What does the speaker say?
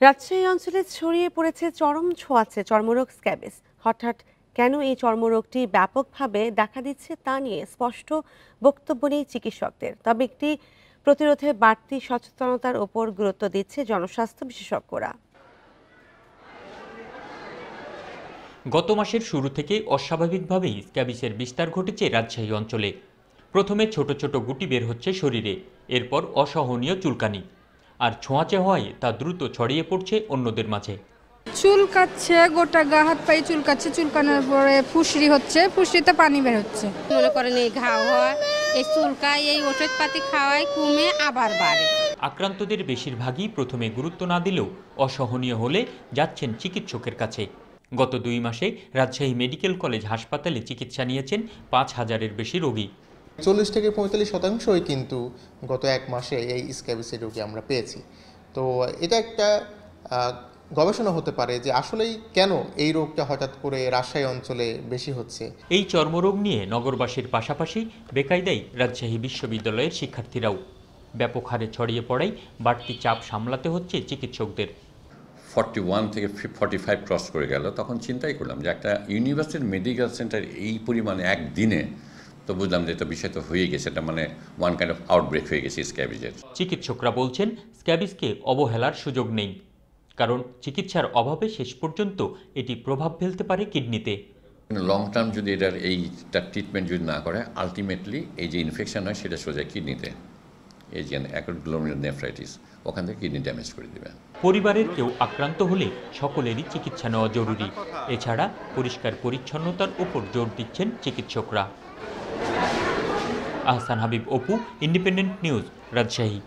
রাজশাহী অঞ্চলে ছড়িয়ে পড়েছে চরম ছোঁয়াচে চর্মরোগ স্ক্যাবিস। হঠাৎ কেন এই চর্মরোগটি ব্যাপকভাবে দেখা দিচ্ছে তা নিয়ে স্পষ্ট বক্তব্য নেই চিকিৎসকদের। তবে একটি প্রতিরোধে বাড়তি সচেতনতার ওপর গুরুত্ব দিচ্ছে জনস্বাস্থ্য বিশেষজ্ঞরা। গত মাসের শুরু থেকে অস্বাভাবিকভাবেই স্ক্যাবিসের বিস্তার ঘটেছে রাজশাহী অঞ্চলে। প্রথমে ছোট ছোট গুটি বের হচ্ছে শরীরে, এরপর অসহনীয় চুলকানি, আর ছোঁয়াচে হওয়ায় তা দ্রুত ছড়িয়ে পড়ছে অন্যদের মাঝে। চুলকাচ্ছে, গোটা গা হাত পায়ে চুলকাচ্ছে, চুলকানোর পরে ফুসরি হচ্ছে, ফুসরিতে পানি বের হচ্ছে। মনে করেন এই ঘাও হওয়া, এই চুলকায়, এই ওষুধপাতি খাওয়ায় কমে আবার বাড়ে। আক্রান্তদের বেশিরভাগই প্রথমে গুরুত্ব না দিলেও অসহনীয় হলে যাচ্ছেন চিকিৎসকের কাছে। গত 2 মাসে রাজশাহী মেডিকেল কলেজ হাসপাতালে চিকিৎসা নিয়েছেন 5,000-এর বেশি রোগী। 40 থেকে 45% কিন্তু গত 1 মাসে এই স্ক্যাবিসের রোগী আমরা পেয়েছি। তো এটা একটা গবেষণা হতে পারে যে আসলেই কেন এই রোগটা হঠাৎ করে রাজশাহী অঞ্চলে বেশি হচ্ছে। এই চর্মরোগ নিয়ে নগরবাসীর পাশাপাশি বেকায়দায় রাজশাহী বিশ্ববিদ্যালয়ের শিক্ষার্থীরাও। ব্যাপক হারে ছড়িয়ে পড়ায় বাড়তি চাপ সামলাতে হচ্ছে চিকিৎসকদের। 41 থেকে 45 ক্রস করে গেল, তখন চিন্তাই করলাম যে একটা ইউনিভার্সিটি মেডিকেল সেন্টার এই পরিমাণে একদিনে, তো বুঝলাম যে এটা বিষয় তো হয়ে গেছে, এটা মানে ওয়ান কাইন্ড অফ আউটব্রেক হয়ে গেছে স্ক্যাবিজের। চিকিৎসকরা বলছেন স্ক্যাবিসকে অবহেলার সুযোগ নেই, কারণ চিকিৎসার অভাবে শেষ পর্যন্ত এটি প্রভাব ফেলতে পারে কিডনিতে। লং টার্ম যদি এটার এইটা ট্রিটমেন্ট যদি না করে, আলটিমেটলি এই যে ইনফেকশন হয় সেটা সোজা কিডনিতে, এই যে অ্যাকুট গ্লোমেরুলার নেফ্রাইটিস, ওখান থেকে কিডনি ড্যামেজ করে দেবে। পরিবারের কেউ আক্রান্ত হলে সকলেরই চিকিৎসা নেওয়া জরুরি। এছাড়া পরিষ্কার পরিচ্ছন্নতার উপর জোর দিচ্ছেন চিকিৎসকরা। Ahsan Habib, Apu, independent news, Rajshahi.